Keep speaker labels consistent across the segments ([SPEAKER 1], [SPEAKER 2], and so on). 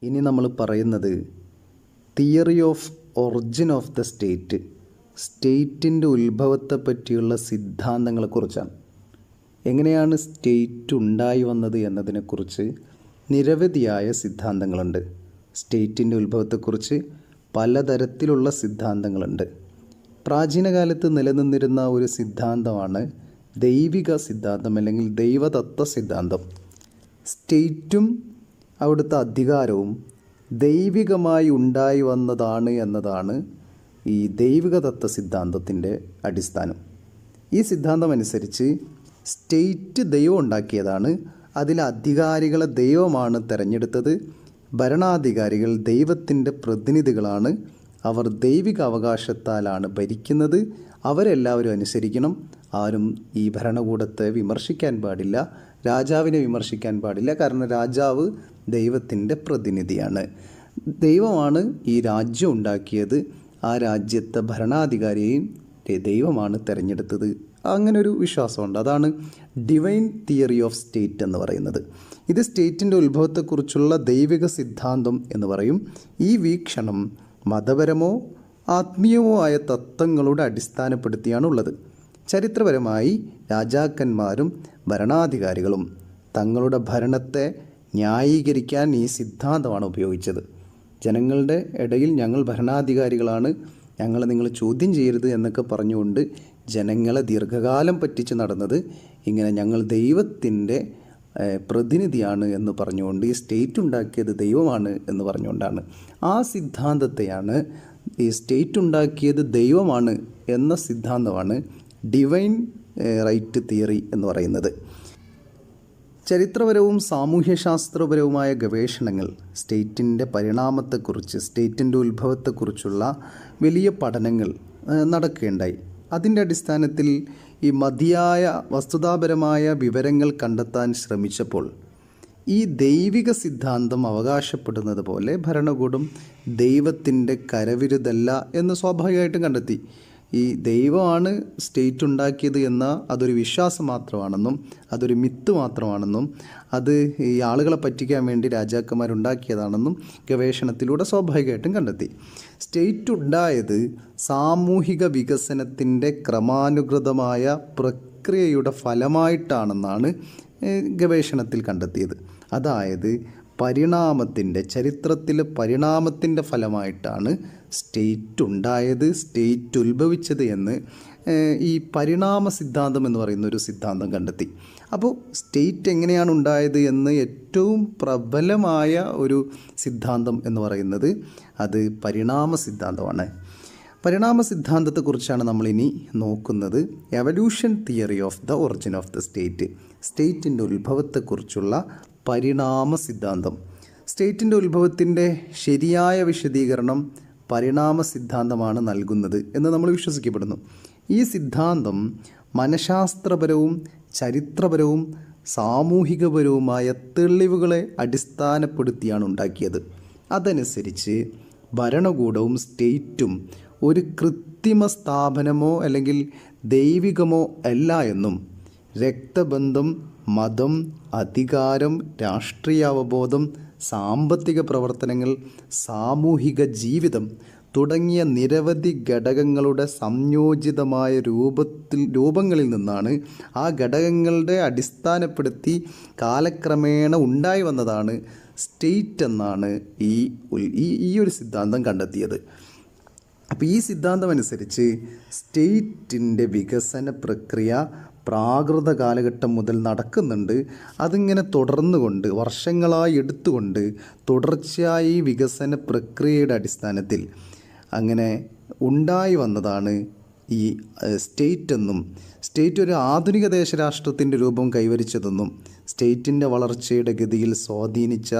[SPEAKER 1] ഇനി നമ്മൾ പറയുന്നത് theory of origin of the state, സ്റ്റേറ്റിൻ്റെ ഉത്ഭവത്തെ പറ്റിയുള്ള സിദ്ധാന്തങ്ങളെക്കുറിച്ചാണ്. എങ്ങനെയാണ് സ്റ്റേറ്റ് ഉണ്ടായി വന്നത് എന്നതിനെക്കുറിച്ച് നിരവധിയായ സിദ്ധാന്തങ്ങളുണ്ട്. സ്റ്റേറ്റിൻ്റെ ഉത്ഭവത്തെക്കുറിച്ച് പലതരത്തിലുള്ള സിദ്ധാന്തങ്ങളുണ്ട്. പ്രാചീന കാലത്ത് നിലനിന്നിരുന്ന ഒരു സിദ്ധാന്തമാണ് ദൈവിക സിദ്ധാന്തം അല്ലെങ്കിൽ ദൈവതത്വ സിദ്ധാന്തം. സ്റ്റേറ്റും അവിടുത്തെ അധികാരവും ദൈവികമായി ഉണ്ടായി വന്നതാണ് എന്നതാണ് ഈ ദൈവിക തത്വ സിദ്ധാന്തത്തിൻ്റെ അടിസ്ഥാനം. ഈ സിദ്ധാന്തം അനുസരിച്ച് സ്റ്റേറ്റ് ദൈവം ഉണ്ടാക്കിയതാണ്, അതിലെ അധികാരികളെ ദൈവമാണ് തിരഞ്ഞെടുത്തത്, ഭരണാധികാരികൾ ദൈവത്തിൻ്റെ പ്രതിനിധികളാണ്, അവർ ദൈവിക അവകാശത്താലാണ് ഭരിക്കുന്നത്, അവരെല്ലാവരും അനുസരിക്കണം, ആരും ഈ ഭരണകൂടത്തെ വിമർശിക്കാൻ പാടില്ല, രാജാവിനെ വിമർശിക്കാൻ പാടില്ല, കാരണം രാജാവ് ദൈവത്തിൻ്റെ പ്രതിനിധിയാണ്. ദൈവമാണ് ഈ രാജ്യം ഉണ്ടാക്കിയത്, ആ രാജ്യത്തെ ഭരണാധികാരിയെയും ദൈവമാണ് തിരഞ്ഞെടുത്തത്. അങ്ങനെ ഒരു വിശ്വാസമുണ്ട്. അതാണ് ഡിവൈൻ തിയറി ഓഫ് സ്റ്റേറ്റ് എന്ന് പറയുന്നത്. ഇത് സ്റ്റേറ്റിൻ്റെ ഉത്ഭവത്തെക്കുറിച്ചുള്ള ദൈവിക സിദ്ധാന്തം എന്ന് പറയും. ഈ വീക്ഷണം മതപരമോ ആത്മീയമോ ആയ തത്വങ്ങളുടെ അടിസ്ഥാനപ്പെടുത്തിയാണുള്ളത്. ചരിത്രപരമായി രാജാക്കന്മാരും ഭരണാധികാരികളും തങ്ങളുടെ ഭരണത്തെ ന്യായീകരിക്കാൻ ഈ സിദ്ധാന്തമാണ് ഉപയോഗിച്ചത്. ജനങ്ങളുടെ ഇടയിൽ ഞങ്ങൾ ഭരണാധികാരികളാണ്, ഞങ്ങളെ നിങ്ങൾ ചോദ്യം ചെയ്യരുത് എന്നൊക്കെ പറഞ്ഞുകൊണ്ട് ജനങ്ങളെ ദീർഘകാലം പറ്റിച്ച് നടന്നത് ഇങ്ങനെ ഞങ്ങൾ ദൈവത്തിൻ്റെ പ്രതിനിധിയാണ് എന്ന് പറഞ്ഞുകൊണ്ട്, ഈ സ്റ്റേറ്റ് ഉണ്ടാക്കിയത് ദൈവമാണ് എന്ന് പറഞ്ഞുകൊണ്ടാണ്. ആ സിദ്ധാന്തത്തെയാണ് ഈ സ്റ്റേറ്റ് ഉണ്ടാക്കിയത് ദൈവമാണ് എന്ന സിദ്ധാന്തമാണ് ഡിവൈൻ റൈറ്റ് തിയറി എന്ന് പറയുന്നത്. ചരിത്രപരവും സാമൂഹ്യശാസ്ത്രപരവുമായ ഗവേഷണങ്ങൾ സ്റ്റേറ്റിൻ്റെ പരിണാമത്തെക്കുറിച്ച്, സ്റ്റേറ്റിൻ്റെ ഉത്ഭവത്തെക്കുറിച്ചുള്ള വലിയ പഠനങ്ങൾ നടക്കുകയുണ്ടായി. അതിൻ്റെ അടിസ്ഥാനത്തിൽ ഈ മതിയായ വസ്തുതാപരമായ വിവരങ്ങൾ കണ്ടെത്താൻ ശ്രമിച്ചപ്പോൾ ഈ ദൈവിക സിദ്ധാന്തം അവകാശപ്പെടുന്നത് പോലെ ഭരണകൂടം ദൈവത്തിൻ്റെ കരവിരുതല്ല എന്ന് സ്വാഭാവികമായിട്ടും കണ്ടെത്തി. ഈ ദൈവമാണ് സ്റ്റേറ്റ് ഉണ്ടാക്കിയത് എന്ന അതൊരു വിശ്വാസം മാത്രമാണെന്നും അതൊരു മിത്ത് മാത്രമാണെന്നും അത് ഈ ആളുകളെ പറ്റിക്കാൻ വേണ്ടി രാജാക്കന്മാരുണ്ടാക്കിയതാണെന്നും ഗവേഷണത്തിലൂടെ സ്വാഭാവികമായിട്ടും കണ്ടെത്തി. സ്റ്റേറ്റ് ഉണ്ടായത് സാമൂഹിക വികസനത്തിൻ്റെ ക്രമാനുഗതമായ പ്രക്രിയയുടെ ഫലമായിട്ടാണെന്നാണ് ഗവേഷണത്തിൽ കണ്ടെത്തിയത്. അതായത് ചരിത്രത്തിലെ പരിണാമത്തിൻ്റെ ഫലമായിട്ടാണ് സ്റ്റേറ്റ് ഉണ്ടായത്, സ്റ്റേറ്റ് ഉത്ഭവിച്ചത് എന്ന് ഈ പരിണാമ സിദ്ധാന്തം എന്ന് പറയുന്ന ഒരു സിദ്ധാന്തം കണ്ടെത്തി. അപ്പോൾ സ്റ്റേറ്റ് എങ്ങനെയാണ് ഉണ്ടായത് എന്ന് ഏറ്റവും പ്രബലമായ ഒരു സിദ്ധാന്തം എന്ന് പറയുന്നത് അത് പരിണാമ സിദ്ധാന്തമാണ്. പരിണാമ സിദ്ധാന്തത്തെക്കുറിച്ചാണ് നമ്മളിനി നോക്കുന്നത്. Evolution theory of the origin of the state, സ്റ്റേറ്റിൻ്റെ ഉത്ഭവത്തെക്കുറിച്ചുള്ള പരിണാമ സിദ്ധാന്തം. സ്റ്റേറ്റിൻ്റെ ഉത്ഭവത്തിൻ്റെ ശരിയായ വിശദീകരണം പരിണാമ സിദ്ധാന്തമാണ് നൽകുന്നത് എന്ന് നമ്മൾ വിശ്വസിക്കപ്പെടുന്നു. ഈ സിദ്ധാന്തം മനഃശാസ്ത്രപരവും ചരിത്രപരവും സാമൂഹികപരവുമായ തെളിവുകളെ അടിസ്ഥാനപ്പെടുത്തിയാണ് ഉണ്ടാക്കിയത്. അതനുസരിച്ച് ഭരണകൂടവും സ്റ്റേറ്റും ഒരു കൃത്രിമ സ്ഥാപനമോ അല്ലെങ്കിൽ ദൈവികമോ അല്ല എന്നും രക്തബന്ധം, മതം, അധികാരം, രാഷ്ട്രീയ അവബോധം, സാമ്പത്തിക പ്രവർത്തനങ്ങൾ, സാമൂഹിക ജീവിതം തുടങ്ങിയ നിരവധി ഘടകങ്ങളുടെ സംയോജിതമായ രൂപങ്ങളിൽ നിന്നാണ്, ആ ഘടകങ്ങളുടെ അടിസ്ഥാനപ്പെടുത്തി കാലക്രമേണ ഉണ്ടായി വന്നതാണ് സ്റ്റേറ്റ് എന്നാണ് ഈ ഒരു സിദ്ധാന്തം കണ്ടെത്തിയത്. അപ്പോൾ ഈ സിദ്ധാന്തം അനുസരിച്ച് സ്റ്റേറ്റിൻ്റെ വികസന പ്രക്രിയ പ്രാകൃത കാലഘട്ടം മുതൽ നടക്കുന്നുണ്ട്. അതിങ്ങനെ തുടർന്നുകൊണ്ട് വർഷങ്ങളായി എടുത്തുകൊണ്ട് തുടർച്ചയായി വികസന പ്രക്രിയയുടെ അടിസ്ഥാനത്തിൽ അങ്ങനെ ഉണ്ടായി വന്നതാണ് ഈ സ്റ്റേറ്റ് എന്നും, സ്റ്റേറ്റ് ഒരു ആധുനിക ദേശരാഷ്ട്രത്തിൻ്റെ രൂപം കൈവരിച്ചതെന്നും സ്റ്റേറ്റിൻ്റെ വളർച്ചയുടെ ഗതിയിൽ സ്വാധീനിച്ച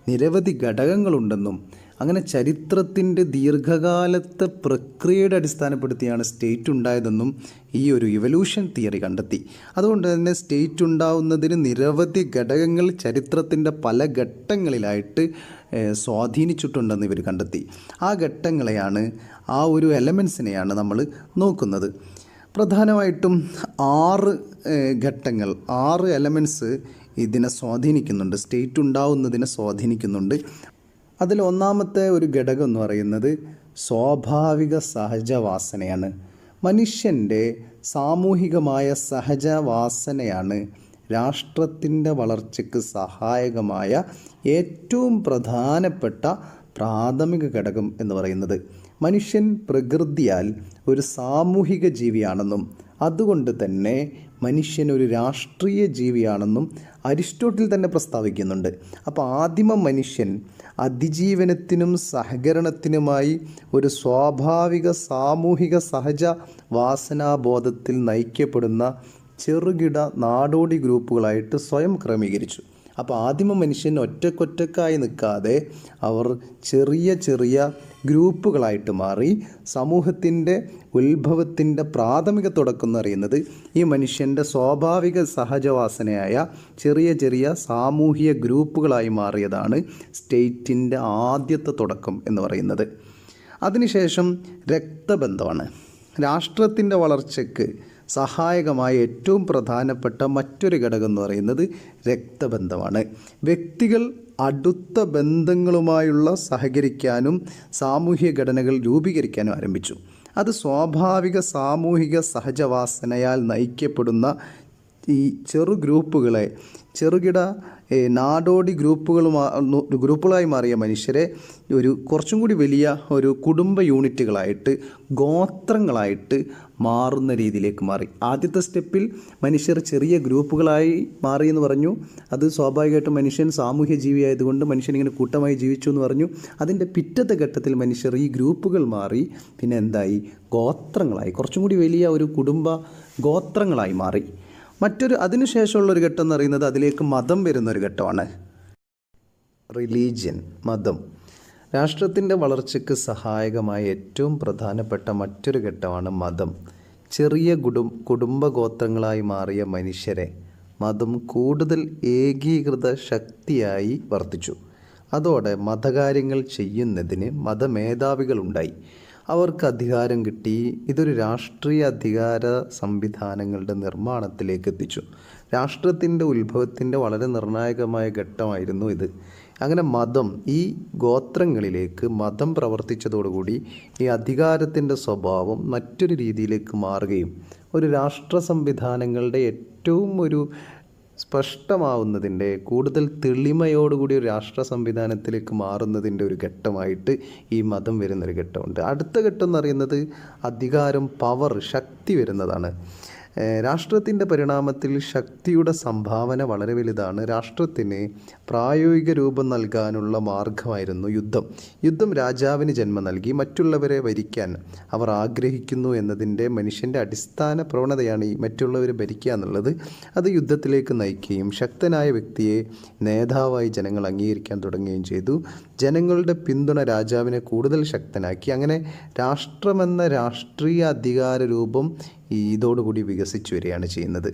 [SPEAKER 1] നിരവധി ഘടകങ്ങളുണ്ടെന്നും അങ്ങനെ ചരിത്രത്തിൻ്റെ ദീർഘകാലത്തെ പ്രക്രിയയുടെ അടിസ്ഥാനപ്പെടുത്തിയാണ് സ്റ്റേറ്റ് ഉണ്ടായതെന്നും ഈ ഒരു ഇവല്യൂഷൻ തിയറി കണ്ടെത്തി. അതുകൊണ്ട് തന്നെ സ്റ്റേറ്റ് ഉണ്ടാവുന്നതിന് നിരവധി ഘടകങ്ങൾ ചരിത്രത്തിൻ്റെ പല ഘട്ടങ്ങളിലായിട്ട് സ്വാധീനിച്ചിട്ടുണ്ടെന്ന് ഇവർ കണ്ടെത്തി. ആ ഘട്ടങ്ങളെയാണ്, ആ ഒരു എലമെൻസിനെയാണ് നമ്മൾ നോക്കുന്നത്. പ്രധാനമായിട്ടും 6 ഘട്ടങ്ങൾ, 6 എലമെൻറ്റ്സ് ഇതിനെ സ്വാധീനിക്കുന്നുണ്ട്, സ്റ്റേറ്റ് ഉണ്ടാവുന്നതിനെ സ്വാധീനിക്കുന്നുണ്ട്. അതിൽ ഒന്നാമത്തെ ഒരു ഘടകം എന്ന് പറയുന്നത് സ്വാഭാവിക സഹജവാസനയാണ്. മനുഷ്യൻ്റെ സാമൂഹികമായ സഹജവാസനയാണ് രാഷ്ട്രത്തിൻ്റെ വളർച്ചയ്ക്ക് സഹായകമായ ഏറ്റവും പ്രധാനപ്പെട്ട പ്രാഥമിക ഘടകം എന്ന് പറയുന്നത്. മനുഷ്യൻ പ്രകൃതിയാൽ ഒരു സാമൂഹിക ജീവിയാണെന്നും അതുകൊണ്ട് തന്നെ മനുഷ്യൻ ഒരു രാഷ്ട്രീയ ജീവിയാണെന്നും അരിസ്റ്റോട്ടിൽ തന്നെ പ്രസ്താവിക്കുന്നുണ്ട്. അപ്പോൾ ആദിമ മനുഷ്യൻ അതിജീവനത്തിനും സഹകരണത്തിനുമായി ഒരു സ്വാഭാവിക സാമൂഹിക സഹജ വാസനാബോധത്തിൽ നയിക്കപ്പെടുന്ന ചെറുകിട നാടോടി ഗ്രൂപ്പുകളായിട്ട് സ്വയം ക്രമീകരിച്ചു. അപ്പോൾ ആദിമ മനുഷ്യൻ ഒറ്റക്കൊറ്റക്കായി നിൽക്കാതെ അവർ ചെറിയ ചെറിയ ഗ്രൂപ്പുകളായിട്ട് മാറി. സമൂഹത്തിൻ്റെ ഉത്ഭവത്തിൻ്റെ പ്രാഥമിക തുടക്കം എന്ന് പറയുന്നത് ഈ മനുഷ്യൻ്റെ സ്വാഭാവിക സഹജവാസനയായ ചെറിയ ചെറിയ സാമൂഹിക ഗ്രൂപ്പുകളായി മാറിയതാണ് സ്റ്റേറ്റിൻ്റെ ആദ്യത്തെ തുടക്കം എന്ന് പറയുന്നത്. അതിനുശേഷം രക്തബന്ധമാണ്. രാഷ്ട്രത്തിൻ്റെ വളർച്ചയ്ക്ക് സഹായകമായ ഏറ്റവും പ്രധാനപ്പെട്ട മറ്റൊരു ഘടകം എന്ന് പറയുന്നത് രക്തബന്ധമാണ്. വ്യക്തികൾ അടുത്ത ബന്ധങ്ങളുമായുള്ള സഹകരിക്കാനും സാമൂഹിക ഘടനകൾ രൂപീകരിക്കാനും ആരംഭിച്ചു. അത് സ്വാഭാവിക സാമൂഹിക സഹജവാസനയാൽ നയിക്കപ്പെടുന്ന ഈ ചെറു ഗ്രൂപ്പുകളെ ചെറുകിട നാടോടി ഗ്രൂപ്പുകളായി മാറിയ മനുഷ്യരെ ഒരു കുറച്ചും കൂടി വലിയ ഒരു കുടുംബ യൂണിറ്റുകളായിട്ട് ഗോത്രങ്ങളായിട്ട് മാറുന്ന രീതിയിലേക്ക് മാറി. ആദ്യത്തെ സ്റ്റെപ്പിൽ മനുഷ്യർ ചെറിയ ഗ്രൂപ്പുകളായി മാറി എന്ന് പറഞ്ഞു. അത് സ്വാഭാവികമായിട്ടും മനുഷ്യൻ സാമൂഹ്യ ജീവിയായതുകൊണ്ട് മനുഷ്യൻ ഇങ്ങനെ കൂട്ടമായി ജീവിച്ചു എന്ന് പറഞ്ഞു. അതിൻ്റെ പിറ്റത്തെ ഘട്ടത്തിൽ മനുഷ്യർ ഈ ഗ്രൂപ്പുകൾ മാറി പിന്നെ എന്തായി, ഗോത്രങ്ങളായി, കുറച്ചും കൂടി വലിയ ഒരു കുടുംബ ഗോത്രങ്ങളായി മാറി. അതിനുശേഷമുള്ളൊരു ഘട്ടം എന്ന് പറയുന്നത് അതിലേക്ക് മതം വരുന്നൊരു ഘട്ടമാണ്. റിലീജിയൻ, മതം. രാഷ്ട്രത്തിൻ്റെ വളർച്ചയ്ക്ക് സഹായകമായ ഏറ്റവും പ്രധാനപ്പെട്ട മറ്റൊരു ഘട്ടമാണ് മതം. ചെറിയ കുടുംബ ഗോത്രങ്ങളായി മാറിയ മനുഷ്യരെ മതം കൂടുതൽ ഏകീകൃത ശക്തിയായി വർത്തിച്ചു. അതോടെ മതകാര്യങ്ങൾ ചെയ്യുന്നതിന് മതമേധാവികളുണ്ടായി. അവർക്ക് അധികാരം കിട്ടി. ഇതൊരു രാഷ്ട്രീയ അധികാര സംവിധാനങ്ങളുടെ നിർമ്മാണത്തിലേക്ക് എത്തിച്ചു. രാഷ്ട്രത്തിൻ്റെ ഉത്ഭവത്തിൻ്റെ വളരെ നിർണായകമായ ഘട്ടമായിരുന്നു ഇത്. അങ്ങനെ മതം, ഈ ഗോത്രങ്ങളിലേക്ക് മതം പ്രവർത്തിച്ചതോടുകൂടി ഈ അധികാരത്തിൻ്റെ സ്വഭാവം മറ്റൊരു രീതിയിലേക്ക് മാറുകയും ഒരു രാഷ്ട്ര സംവിധാനങ്ങളുടെ ഏറ്റവും ഒരു സ്പഷ്ടമാവുന്നതിൻ്റെ കൂടുതൽ തെളിമയോടുകൂടി ഒരു രാഷ്ട്ര സംവിധാനത്തിലേക്ക് മാറുന്നതിൻ്റെ ഒരു ഘട്ടമായിട്ട് ഈ മതം വരുന്നൊരു ഘട്ടമുണ്ട്. അടുത്ത ഘട്ടം എന്ന് പറയുന്നത് അധികാരം, പവർ, ശക്തി വരുന്നതാണ്. രാഷ്ട്രത്തിൻ്റെ പരിണാമത്തിൽ ശക്തിയുടെ സംഭാവന വളരെ വലുതാണ്. രാഷ്ട്രത്തിന് പ്രായോഗിക രൂപം നൽകാനുള്ള മാർഗമായിരുന്നു യുദ്ധം രാജാവിന് ജന്മം നൽകി. മറ്റുള്ളവരെ ഭരിക്കാൻ അവർ ആഗ്രഹിക്കുന്നു എന്നതിൻ്റെ മനുഷ്യൻ്റെ അടിസ്ഥാന പ്രവണതയാണ് ഈ മറ്റുള്ളവരെ ഭരിക്കുക എന്നുള്ളത്. അത് യുദ്ധത്തിലേക്ക് നയിക്കുകയും ശക്തനായ വ്യക്തിയെ നേതാവായി ജനങ്ങൾ അംഗീകരിക്കാൻ തുടങ്ങുകയും ചെയ്തു. ജനങ്ങളുടെ പിന്തുണ രാജാവിനെ കൂടുതൽ ശക്തനാക്കി. അങ്ങനെ രാഷ്ട്രമെന്ന രാഷ്ട്രീയ അധികാര രൂപം ഇതോടുകൂടി വികസിച്ചു വരികയാണ് ചെയ്യുന്നത്.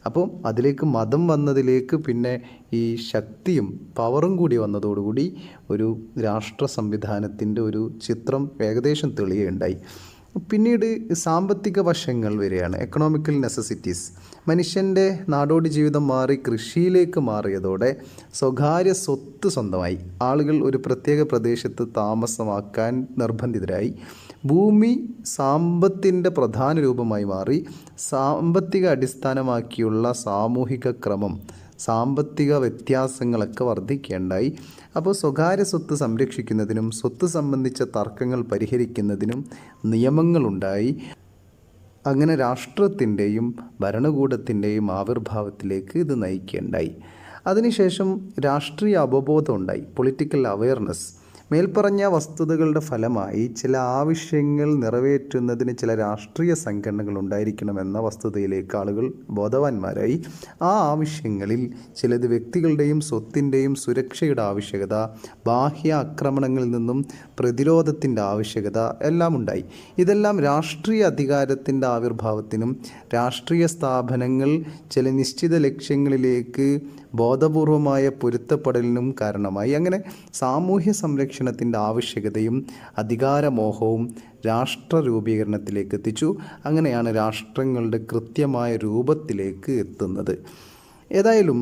[SPEAKER 1] അപ്പോൾ അതിലേക്ക് മതം വന്നതിലേക്ക് പിന്നെ ഈ ശക്തിയും പവറും കൂടി വന്നതോടുകൂടി ഒരു രാഷ്ട്ര സംവിധാനത്തിൻ്റെ ഒരു ചിത്രം ഏകദേശം തെളിയുകയുണ്ടായി. പിന്നീട് സാമ്പത്തിക വശങ്ങൾ വരികയാണ്. Economical necessities. മനുഷ്യൻ്റെ നാടോടി ജീവിതം മാറി കൃഷിയിലേക്ക് മാറിയതോടെ സ്വകാര്യ സ്വത്ത് സ്വന്തമായി. ആളുകൾ ഒരു പ്രത്യേക പ്രദേശത്ത് താമസമാക്കാൻ നിർബന്ധിതരായി. ഭൂമി സമ്പത്തിൻ്റെ പ്രധാന രൂപമായി മാറി. സാമ്പത്തിക അടിസ്ഥാനമാക്കിയുള്ള സാമൂഹിക ക്രമം, സാമ്പത്തിക വ്യത്യാസങ്ങളൊക്കെ വർദ്ധിക്കേണ്ടായി. അപ്പോൾ സ്വകാര്യ സ്വത്ത് സംരക്ഷിക്കുന്നതിനും സ്വത്ത് സംബന്ധിച്ച തർക്കങ്ങൾ പരിഹരിക്കുന്നതിനും നിയമങ്ങളുണ്ടായി. അങ്ങനെ രാഷ്ട്രത്തിൻ്റെയും ഭരണകൂടത്തിൻ്റെയും ആവിർഭാവത്തിലേക്ക് ഇത് നയിക്കുകയുണ്ടായി. അതിനുശേഷം രാഷ്ട്രീയ അവബോധം ഉണ്ടായി, പൊളിറ്റിക്കൽ അവയർനെസ്. മേൽപ്പറഞ്ഞ വസ്തുതകളുടെ ഫലമായി ചില ആവശ്യങ്ങൾ നിറവേറ്റുന്നതിന് ചില രാഷ്ട്രീയ സംഘടനകൾ ഉണ്ടായിരിക്കണമെന്ന വസ്തുതയിലേക്ക് ആളുകൾ ബോധവാന്മാരായി. ആ ആവശ്യങ്ങളിൽ ചിലത് വ്യക്തികളുടെയും സ്വത്തിൻ്റെയും സുരക്ഷയുടെ ആവശ്യകത, ബാഹ്യ ആക്രമണങ്ങളിൽ നിന്നും പ്രതിരോധത്തിൻ്റെ ആവശ്യകത എല്ലാം ഉണ്ടായി. ഇതെല്ലാം രാഷ്ട്രീയ അധികാരത്തിൻ്റെ ആവിർഭാവത്തിനും രാഷ്ട്രീയ സ്ഥാപനങ്ങൾ ചില നിശ്ചിത ലക്ഷ്യങ്ങളിലേക്ക് ബോധപൂർവമായ പൊരുത്തപ്പെടലിനും കാരണമായി. അങ്ങനെ സാമൂഹ്യ സംരക്ഷണത്തിൻ്റെ ആവശ്യകതയും അധികാരമോഹവും രാഷ്ട്ര രൂപീകരണത്തിലേക്ക് എത്തിച്ചു. അങ്ങനെയാണ് രാഷ്ട്രങ്ങളുടെ കൃത്യമായ രൂപത്തിലേക്ക് എത്തുന്നത്. ഏതായാലും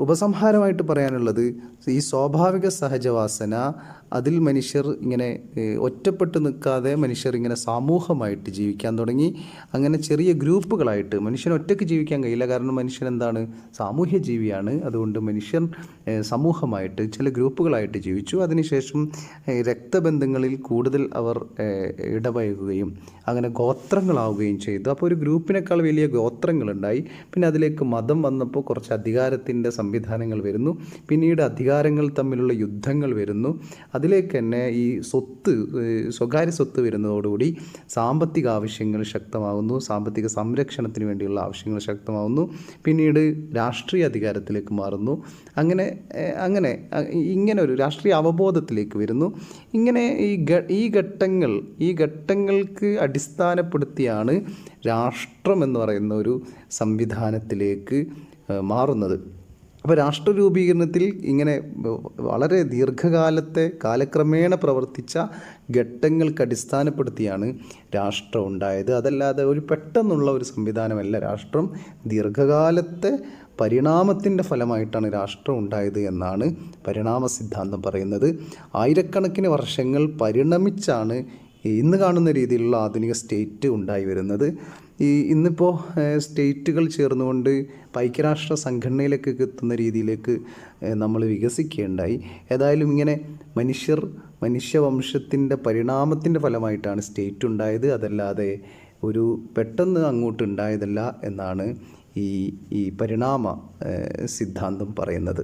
[SPEAKER 1] ഉപസംഹാരമായിട്ട് പറയാനുള്ളത്, ഈ സ്വാഭാവിക സഹജവാസന അതിൽ മനുഷ്യർ ഇങ്ങനെ ഒറ്റപ്പെട്ട് നിൽക്കാതെ മനുഷ്യർ ഇങ്ങനെ സമൂഹമായിട്ട് ജീവിക്കാൻ തുടങ്ങി. അങ്ങനെ ചെറിയ ഗ്രൂപ്പുകളായിട്ട്, മനുഷ്യൻ ഒറ്റയ്ക്ക് ജീവിക്കാൻ കഴിയില്ല, കാരണം മനുഷ്യൻ എന്താണ്, സാമൂഹ്യ ജീവിയാണ്. അതുകൊണ്ട് മനുഷ്യൻ സമൂഹമായിട്ട് ചില ഗ്രൂപ്പുകളായിട്ട് ജീവിച്ചു. അതിനുശേഷം രക്തബന്ധങ്ങളിൽ കൂടുതൽ അവർ ഇടപഴകുകയും അങ്ങനെ ഗോത്രങ്ങളാവുകയും ചെയ്തു. അപ്പോൾ ഒരു ഗ്രൂപ്പിനേക്കാൾ വലിയ ഗോത്രങ്ങളുണ്ടായി. പിന്നെ അതിലേക്ക് മതം വന്നപ്പോൾ കുറച്ച് അധികാരത്തിൻ്റെ സംവിധാനങ്ങൾ വരുന്നു. പിന്നീട് അധികാരങ്ങൾ തമ്മിലുള്ള യുദ്ധങ്ങൾ വരുന്നു. അതിലേക്ക് തന്നെ ഈ സ്വകാര്യ സ്വത്ത് വരുന്നതോടുകൂടി സാമ്പത്തിക ആവശ്യങ്ങൾ ശക്തമാകുന്നു, സാമ്പത്തിക സംരക്ഷണത്തിന് വേണ്ടിയുള്ള ആവശ്യങ്ങൾ ശക്തമാകുന്നു. പിന്നീട് രാഷ്ട്രീയ അധികാരത്തിലേക്ക് മാറുന്നു. ഇങ്ങനെ ഒരു രാഷ്ട്രീയ അവബോധത്തിലേക്ക് വരുന്നു. ഇങ്ങനെ ഈ ഘട്ടങ്ങൾക്ക് അടിസ്ഥാനപ്പെടുത്തിയാണ് രാഷ്ട്രം എന്ന് പറയുന്ന ഒരു സംവിധാനത്തിലേക്ക് മാറുന്നത്. അപ്പോൾ രാഷ്ട്ര രൂപീകരണത്തിൽ ഇങ്ങനെ വളരെ ദീർഘകാലത്തെ കാലക്രമേണ പ്രവർത്തിച്ച ഘട്ടങ്ങൾക്ക് അടിസ്ഥാനപ്പെടുത്തിയാണ് രാഷ്ട്രം ഉണ്ടായത്. അതല്ലാതെ ഒരു പെട്ടെന്നുള്ള ഒരു സംവിധാനമല്ല രാഷ്ട്രം. ദീർഘകാലത്തെ പരിണാമത്തിൻ്റെ ഫലമായിട്ടാണ് രാഷ്ട്രം ഉണ്ടായത് എന്നാണ് പരിണാമ സിദ്ധാന്തം പറയുന്നത്. ആയിരക്കണക്കിന് വർഷങ്ങൾ പരിണമിച്ചാണ് ഇന്ന് കാണുന്ന രീതിയിലുള്ള ആധുനിക സ്റ്റേറ്റ് ഉണ്ടായി വരുന്നത്. ഇന്നിപ്പോൾ സ്റ്റേറ്റുകൾ ചേർന്നുകൊണ്ട് ഐക്യരാഷ്ട്ര സംഘടനയിലേക്ക് എത്തുന്ന രീതിയിലേക്ക് നമ്മൾ വികസിക്കുകയുണ്ടായി. ഏതായാലും ഇങ്ങനെ മനുഷ്യവംശത്തിൻ്റെ പരിണാമത്തിൻ്റെ ഫലമായിട്ടാണ് സ്റ്റേറ്റ് ഉണ്ടായത്, അതല്ലാതെ ഒരു പെട്ടെന്ന് അങ്ങോട്ട് ഉണ്ടായതല്ല എന്നാണ് ഈ പരിണാമ സിദ്ധാന്തം പറയുന്നത്.